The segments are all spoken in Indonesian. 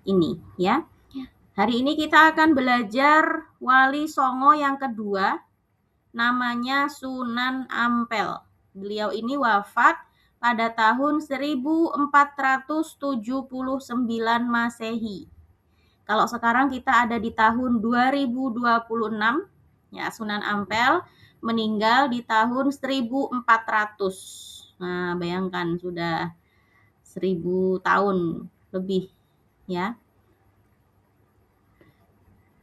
ini ya. Hari ini kita akan belajar Wali Songo yang kedua, namanya Sunan Ampel. Beliau ini wafat pada tahun 1479 Masehi. Kalau sekarang kita ada di tahun 2026, ya, Sunan Ampel meninggal di tahun 1400. Nah, bayangkan sudah 1000 tahun lebih ya.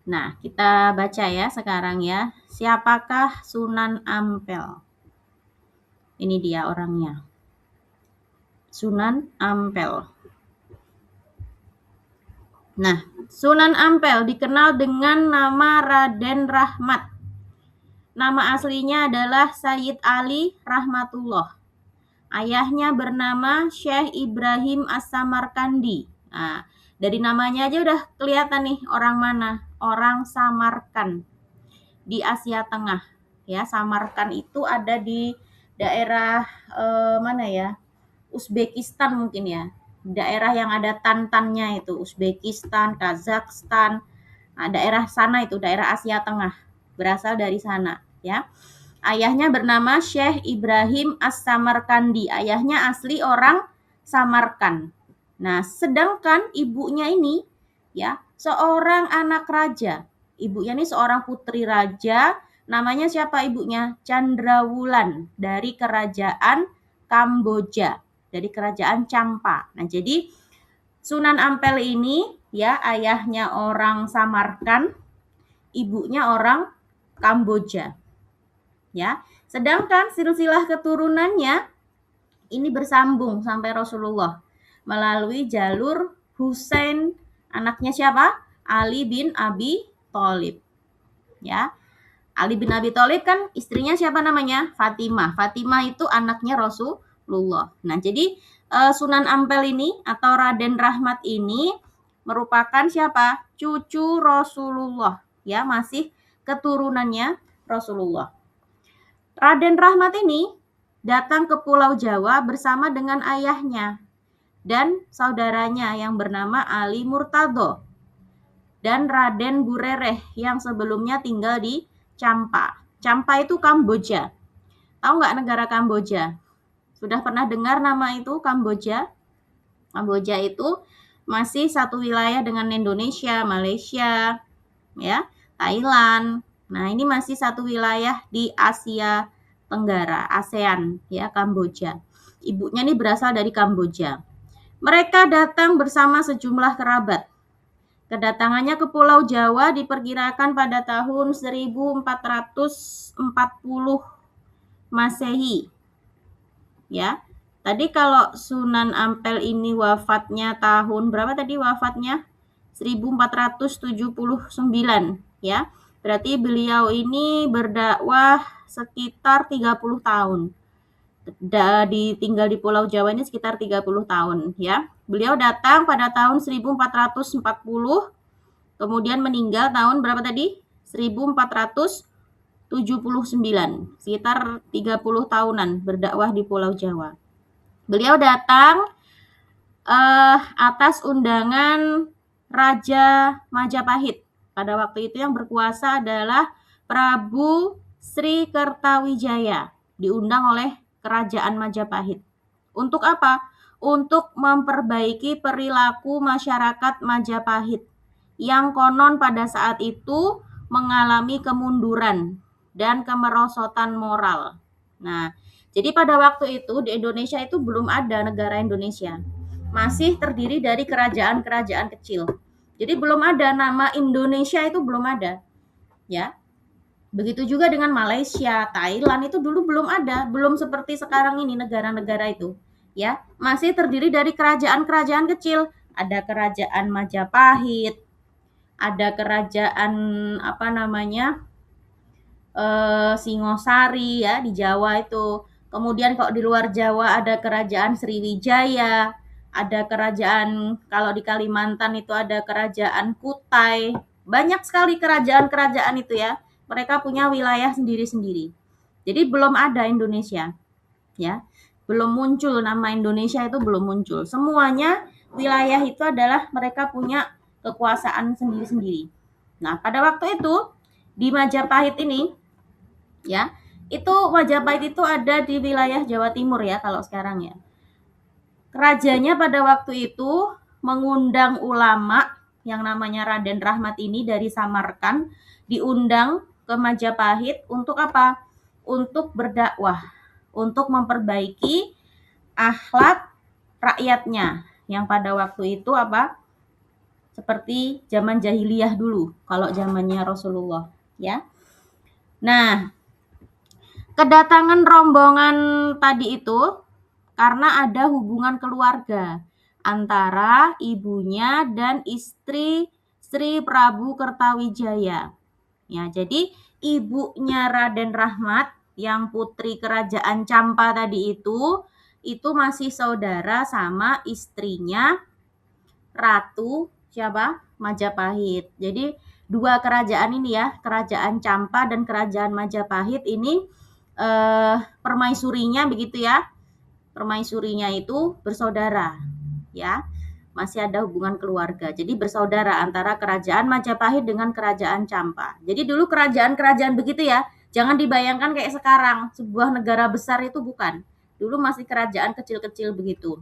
Nah, kita baca ya sekarang ya. Siapakah Sunan Ampel? Ini dia orangnya. Sunan Ampel. Nah, Sunan Ampel dikenal dengan nama Raden Rahmat. Nama aslinya adalah Sayyid Ali Rahmatullah. Ayahnya bernama Syekh Ibrahim As-Samarkandi. Nah, dari namanya aja udah kelihatan nih orang mana. Orang Samarkand di Asia Tengah. Ya, Samarkand itu ada di daerah mana ya? Uzbekistan mungkin ya. Daerah yang ada tantannya itu, Uzbekistan, Kazakhstan. Nah, daerah sana itu, daerah Asia Tengah. Berasal dari sana, ya. Ayahnya bernama Syekh Ibrahim As-Samarkandi. Ayahnya asli orang Samarkand. Nah, sedangkan ibunya ini ya, seorang anak raja. Ibunya ini seorang putri raja. Namanya siapa ibunya? Candrawulan dari kerajaan Kamboja, dari kerajaan Champa. Nah, jadi Sunan Ampel ini ya ayahnya orang Samarkand, ibunya orang Kamboja. Ya, sedangkan silsilah keturunannya ini bersambung sampai Rasulullah melalui jalur Husain, anaknya siapa? Ali bin Abi Thalib. Ya. Ali bin Abi Thalib kan istrinya siapa namanya? Fatimah. Fatimah itu anaknya Rasulullah. Nah, jadi Sunan Ampel ini atau Raden Rahmat ini merupakan siapa? Cucu Rasulullah. Ya, masih keturunannya Rasulullah. Raden Rahmat ini datang ke Pulau Jawa bersama dengan ayahnya dan saudaranya yang bernama Ali Murtado dan Raden Burereh yang sebelumnya tinggal di Champa. Champa itu Kamboja. Tahu nggak negara Kamboja? Sudah pernah dengar nama itu Kamboja? Kamboja itu masih satu wilayah dengan Indonesia, Malaysia, ya, Thailand. Nah, ini masih satu wilayah di Asia Tenggara, ASEAN, ya, Kamboja. Ibunya ini berasal dari Kamboja. Mereka datang bersama sejumlah kerabat. Kedatangannya ke Pulau Jawa diperkirakan pada tahun 1440 Masehi. Ya. Tadi kalau Sunan Ampel ini wafatnya tahun berapa tadi wafatnya? 1479, ya. Berarti beliau ini berdakwah sekitar 30 tahun. Tinggal di Pulau Jawa ini sekitar 30 tahun, ya. Beliau datang pada tahun 1440, kemudian meninggal tahun berapa tadi? 1479, sekitar 30 tahunan berdakwah di Pulau Jawa. Beliau datang atas undangan Raja Majapahit. Pada waktu itu yang berkuasa adalah Prabu Sri Kertawijaya, diundang oleh Kerajaan Majapahit. Untuk apa? Untuk memperbaiki perilaku masyarakat Majapahit yang konon pada saat itu mengalami kemunduran dan kemerosotan moral. Nah, jadi pada waktu itu di Indonesia itu belum ada negara Indonesia. Masih terdiri dari kerajaan-kerajaan kecil. Jadi belum ada nama Indonesia itu belum ada. Ya. Begitu juga dengan Malaysia, Thailand itu dulu belum ada, belum seperti sekarang ini negara-negara itu. Ya, masih terdiri dari kerajaan-kerajaan kecil. Ada kerajaan Majapahit, ada kerajaan apa namanya? Singosari ya di Jawa itu. Kemudian kalau di luar Jawa ada kerajaan Sriwijaya, ada kerajaan kalau di Kalimantan itu ada kerajaan Kutai. Banyak sekali kerajaan-kerajaan itu ya. Mereka punya wilayah sendiri-sendiri. Jadi belum ada Indonesia. Ya. Belum muncul nama Indonesia itu belum muncul. Semuanya wilayah itu adalah mereka punya kekuasaan sendiri-sendiri. Nah, pada waktu itu di Majapahit ini ya, itu Majapahit itu ada di wilayah Jawa Timur ya kalau sekarang ya. Rajanya pada waktu itu mengundang ulama yang namanya Raden Rahmat ini dari Samarkand, diundang ke Majapahit untuk apa? Untuk berdakwah, untuk memperbaiki akhlak rakyatnya yang pada waktu itu apa? Seperti zaman jahiliyah dulu, kalau zamannya Rasulullah, ya. Nah, kedatangan rombongan tadi itu karena ada hubungan keluarga antara ibunya dan istri Sri Prabu Kertawijaya. Ya, jadi ibunya Raden Rahmat yang putri kerajaan Campa tadi itu masih saudara sama istrinya Ratu siapa? Majapahit. Jadi dua kerajaan ini ya, kerajaan Campa dan kerajaan Majapahit ini permaisurinya begitu ya. Permaisurinya itu bersaudara, ya. Masih ada hubungan keluarga. Jadi bersaudara antara kerajaan Majapahit dengan kerajaan Campa. Jadi dulu kerajaan-kerajaan begitu ya. Jangan dibayangkan kayak sekarang, sebuah negara besar itu bukan. Dulu masih kerajaan kecil-kecil begitu.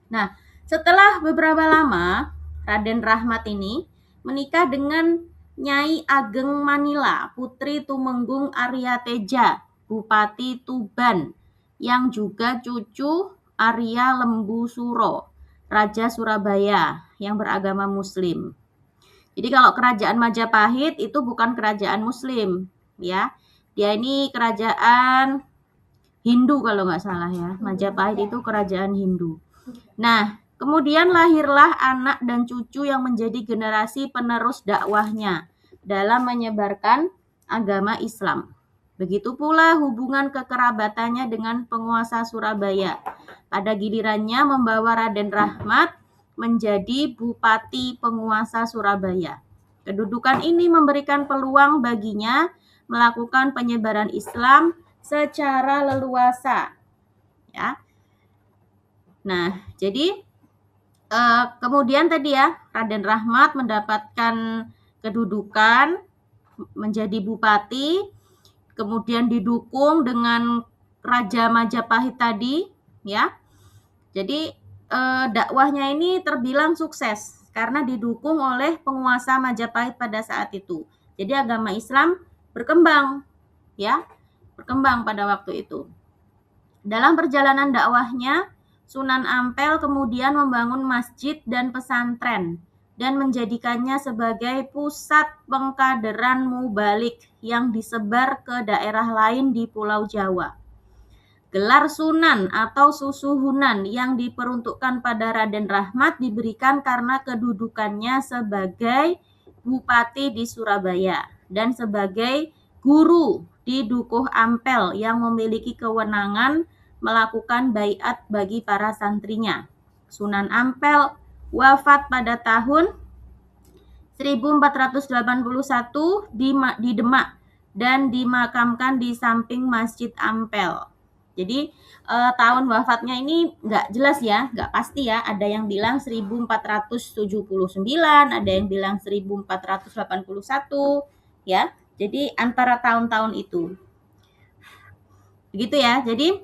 Nah, setelah beberapa lama, Raden Rahmat ini menikah dengan Nyai Ageng Manila, putri Tumenggung Arya Teja, Bupati Tuban, yang juga cucu Arya Lembu Suro, Raja Surabaya yang beragama Muslim. Jadi kalau kerajaan Majapahit itu bukan kerajaan Muslim, ya. Dia ini kerajaan Hindu kalau nggak salah ya. Majapahit itu kerajaan Hindu. Nah, kemudian lahirlah anak dan cucu yang menjadi generasi penerus dakwahnya dalam menyebarkan agama Islam. Begitu pula hubungan kekerabatannya dengan penguasa Surabaya. Pada gilirannya membawa Raden Rahmat menjadi bupati penguasa Surabaya. Kedudukan ini memberikan peluang baginya melakukan penyebaran Islam secara leluasa. Ya. Nah, jadi kemudian tadi ya, Raden Rahmat mendapatkan kedudukan menjadi bupati, kemudian didukung dengan Raja Majapahit tadi, ya. Jadi dakwahnya ini terbilang sukses karena didukung oleh penguasa Majapahit pada saat itu. Jadi agama Islam berkembang, ya, berkembang pada waktu itu. Dalam perjalanan dakwahnya, Sunan Ampel kemudian membangun masjid dan pesantren dan menjadikannya sebagai pusat pengkaderan mubalik yang disebar ke daerah lain di Pulau Jawa. Gelar Sunan atau Susuhunan yang diperuntukkan pada Raden Rahmat diberikan karena kedudukannya sebagai bupati di Surabaya dan sebagai guru di Dukuh Ampel yang memiliki kewenangan melakukan baiat bagi para santrinya. Sunan Ampel wafat pada tahun 1481 di Demak dan dimakamkan di samping Masjid Ampel. Jadi tahun wafatnya ini nggak jelas ya, nggak pasti ya. Ada yang bilang 1479, ada yang bilang 1481, ya. Jadi antara tahun-tahun itu. Begitu ya. Jadi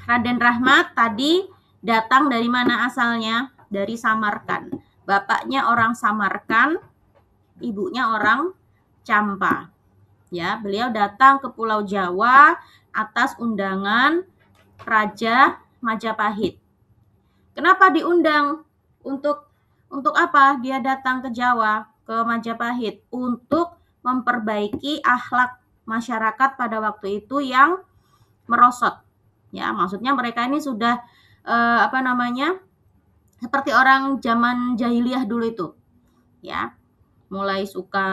Raden Rahmat tadi datang dari mana asalnya? Dari Samarkand. Bapaknya orang Samarkand, ibunya orang Campa. Ya, beliau datang ke Pulau Jawa atas undangan Raja Majapahit. Kenapa diundang? Untuk apa dia datang ke Jawa, ke Majapahit? Untuk memperbaiki akhlak masyarakat pada waktu itu yang merosot. Ya, maksudnya mereka ini sudah seperti orang zaman jahiliyah dulu itu. Ya. Mulai suka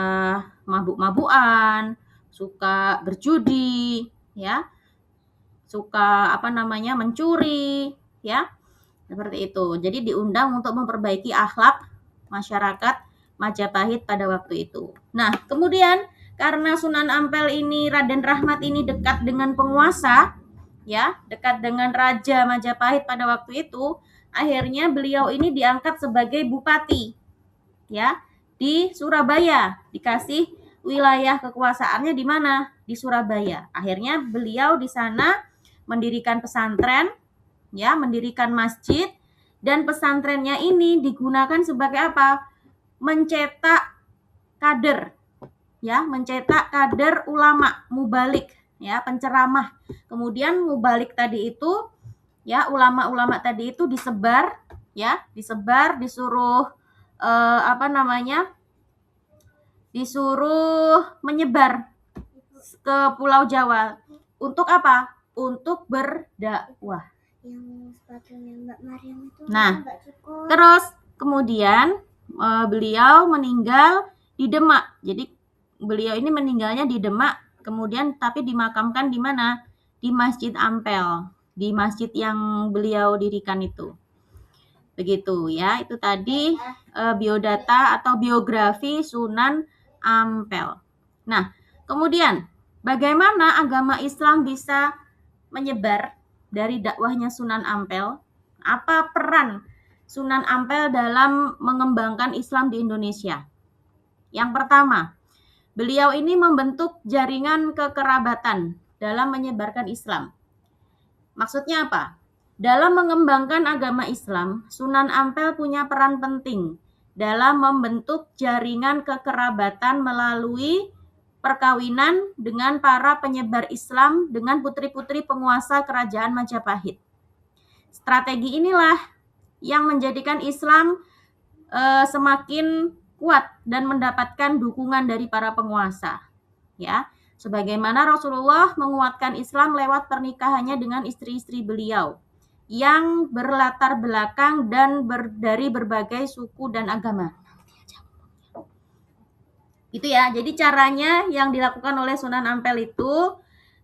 mabuk-mabukan, suka berjudi, ya. Suka mencuri, ya. Seperti itu. Jadi diundang untuk memperbaiki akhlak masyarakat Majapahit pada waktu itu. Nah, kemudian karena Sunan Ampel ini, Raden Rahmat ini dekat dengan penguasa, ya, dekat dengan Raja Majapahit pada waktu itu, akhirnya beliau ini diangkat sebagai bupati, ya, di Surabaya. Dikasih wilayah kekuasaannya di mana? Di Surabaya. Akhirnya beliau di sana mendirikan pesantren, ya, mendirikan masjid, dan pesantrennya ini digunakan sebagai apa? Mencetak kader, ya, mencetak kader ulama, mubalik, ya, penceramah. Kemudian mubalik tadi itu, ya, ulama-ulama tadi itu disebar, ya, disuruh disuruh menyebar ke Pulau Jawa. Untuk apa? Untuk berdakwah. Yang sepatunya Mbak Mariam itu Nah, nggak cukup. terus kemudian beliau meninggal di Demak. Jadi beliau ini meninggalnya di Demak, kemudian tapi dimakamkan di mana? Di Masjid Ampel, di masjid yang beliau dirikan itu. Begitu ya, itu tadi biodata atau biografi Sunan Ampel. Nah, kemudian bagaimana agama Islam bisa menyebar dari dakwahnya Sunan Ampel? Apa peran Sunan Ampel dalam mengembangkan Islam di Indonesia? Yang pertama, beliau ini membentuk jaringan kekerabatan dalam menyebarkan Islam. Maksudnya apa? Dalam mengembangkan agama Islam, Sunan Ampel punya peran penting dalam membentuk jaringan kekerabatan melalui perkawinan dengan para penyebar Islam dengan putri-putri penguasa kerajaan Majapahit. Strategi inilah yang menjadikan Islam semakin kuat dan mendapatkan dukungan dari para penguasa, ya. Sebagaimana Rasulullah menguatkan Islam lewat pernikahannya dengan istri-istri beliau yang berlatar belakang dan dari berbagai suku dan agama. Itu ya. Jadi caranya yang dilakukan oleh Sunan Ampel itu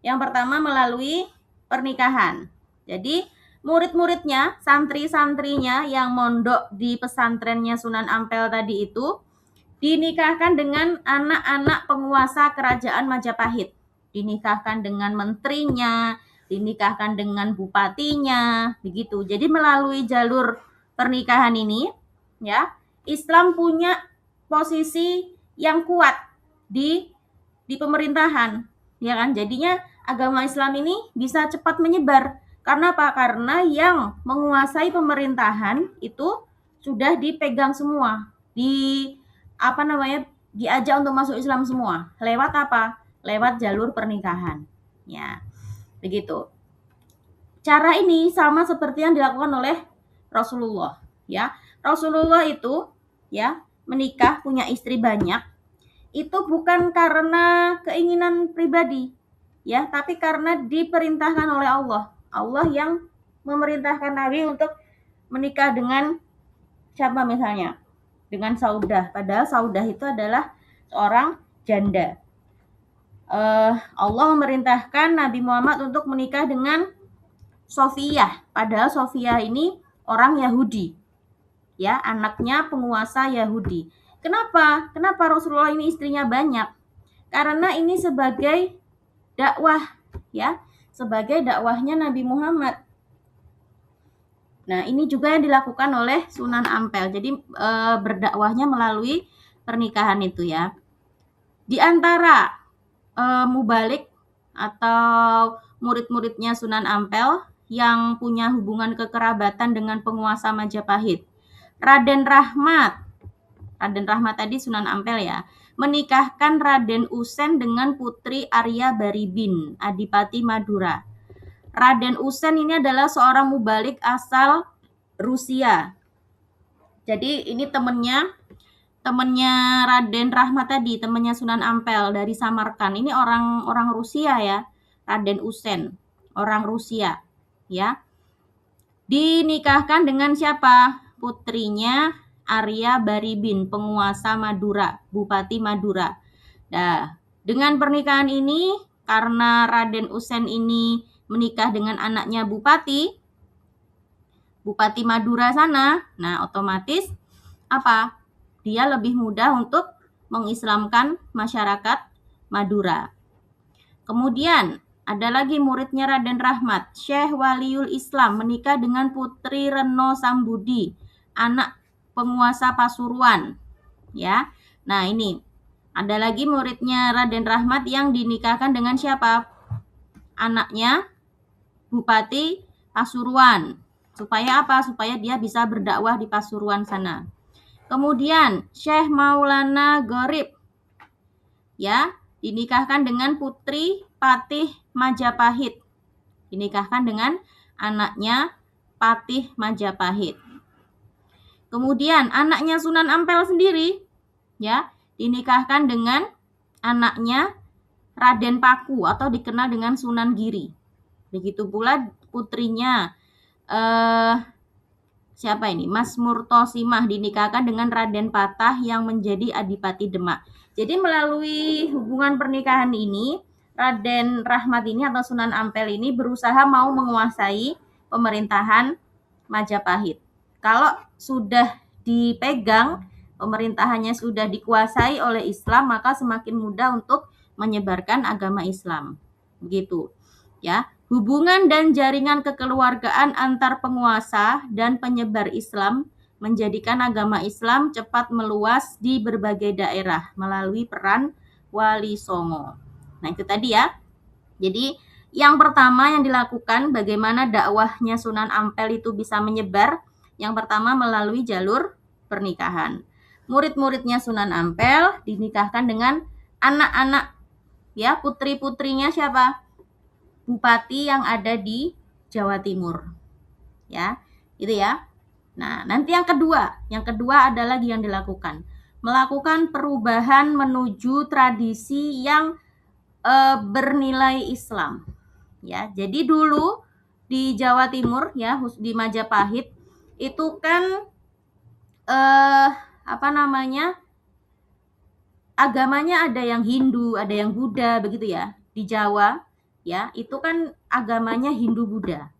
yang pertama melalui pernikahan. Jadi murid-muridnya, santri-santrinya yang mondok di pesantrennya Sunan Ampel tadi itu dinikahkan dengan anak-anak penguasa kerajaan Majapahit. Dinikahkan dengan menterinya, dinikahkan dengan bupatinya, begitu. Jadi melalui jalur pernikahan ini, ya, Islam punya posisi yang kuat di pemerintahan, ya kan? Jadinya agama Islam ini bisa cepat menyebar. Karena apa? Karena yang menguasai pemerintahan itu sudah dipegang semua, diajak untuk masuk Islam semua. Lewat apa? Lewat jalur pernikahan. Ya, begitu. Cara ini sama seperti yang dilakukan oleh Rasulullah, ya. Rasulullah itu, ya, menikah, punya istri banyak. Itu bukan karena keinginan pribadi, ya, tapi karena diperintahkan oleh Allah. Allah yang memerintahkan Nabi untuk menikah dengan siapa misalnya? Dengan Saudah. Padahal Saudah itu adalah seorang janda. Allah memerintahkan Nabi Muhammad untuk menikah dengan Sofiyah. Padahal Sofiyah ini orang Yahudi, ya, anaknya penguasa Yahudi. Kenapa? Kenapa Rasulullah ini istrinya banyak? Karena ini sebagai dakwah, ya, sebagai dakwahnya Nabi Muhammad. Nah, ini juga yang dilakukan oleh Sunan Ampel. Jadi berdakwahnya melalui pernikahan itu, ya. Di antara mubalik atau murid-muridnya Sunan Ampel yang punya hubungan kekerabatan dengan penguasa Majapahit, Raden Rahmat tadi Sunan Ampel, ya, menikahkan Raden Usen dengan putri Arya Baribin, Adipati Madura. Raden Usen ini adalah seorang mubalik asal Rusia. Jadi ini temennya Raden Rahmat tadi, temennya Sunan Ampel dari Samarkand. Ini orang Rusia, ya. Raden Usen, orang Rusia, ya. Dinikahkan dengan siapa? Putrinya Arya Baribin, penguasa Madura, Bupati Madura. Nah, dengan pernikahan ini, karena Raden Usen ini menikah dengan anaknya Bupati Madura sana, nah otomatis apa? Dia lebih mudah untuk mengislamkan masyarakat Madura. Kemudian ada lagi muridnya Raden Rahmat, Syekh Waliul Islam menikah dengan Putri Reno Sambudi, anak penguasa Pasuruan. Ya. Nah, ini ada lagi muridnya Raden Rahmat yang dinikahkan dengan siapa? Anaknya Bupati Pasuruan. Supaya apa? Supaya dia bisa berdakwah di Pasuruan sana. Kemudian Syekh Maulana Gorib, ya, dinikahkan dengan Putri Patih Majapahit. Dinikahkan dengan anaknya Patih Majapahit. Kemudian anaknya Sunan Ampel sendiri, ya, dinikahkan dengan anaknya Raden Paku atau dikenal dengan Sunan Giri. Begitu pula putrinya siapa ini? Mas Murtosimah dinikahkan dengan Raden Patah yang menjadi Adipati Demak. Jadi melalui hubungan pernikahan ini, Raden Rahmat ini atau Sunan Ampel ini berusaha mau menguasai pemerintahan Majapahit. Kalau sudah dipegang, pemerintahannya sudah dikuasai oleh Islam, maka semakin mudah untuk menyebarkan agama Islam. Begitu. Ya, hubungan dan jaringan kekeluargaan antar penguasa dan penyebar Islam menjadikan agama Islam cepat meluas di berbagai daerah melalui peran Wali Songo. Nah, itu tadi ya. Jadi, yang pertama yang dilakukan bagaimana dakwahnya Sunan Ampel itu bisa menyebar, yang pertama melalui jalur pernikahan. Murid-muridnya Sunan Ampel dinikahkan dengan anak-anak, ya, putri-putrinya siapa? Bupati yang ada di Jawa Timur. Ya, itu ya. Nah, nanti yang kedua ada lagi yang dilakukan. Melakukan perubahan menuju tradisi yang bernilai Islam. Ya, jadi dulu di Jawa Timur ya, di Majapahit itu kan agamanya ada yang Hindu, ada yang Buddha begitu ya. Di Jawa ya, itu kan agamanya Hindu-Buddha.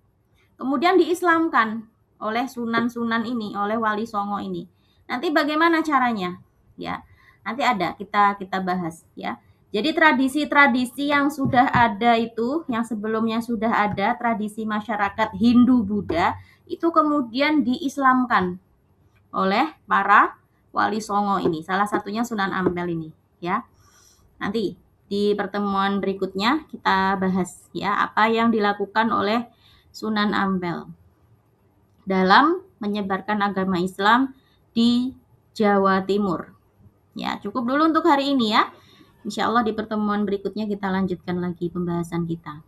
Kemudian diislamkan oleh sunan-sunan ini, oleh Wali Songo ini. Nanti bagaimana caranya? Ya, nanti ada kita bahas ya. Jadi tradisi-tradisi yang sudah ada itu, yang sebelumnya sudah ada, tradisi masyarakat Hindu-Buddha, itu kemudian diislamkan oleh para Wali Songo ini. Salah satunya Sunan Ampel ini ya. Nanti di pertemuan berikutnya kita bahas ya apa yang dilakukan oleh Sunan Ampel dalam menyebarkan agama Islam di Jawa Timur. Ya, cukup dulu untuk hari ini ya. Insya Allah di pertemuan berikutnya kita lanjutkan lagi pembahasan kita.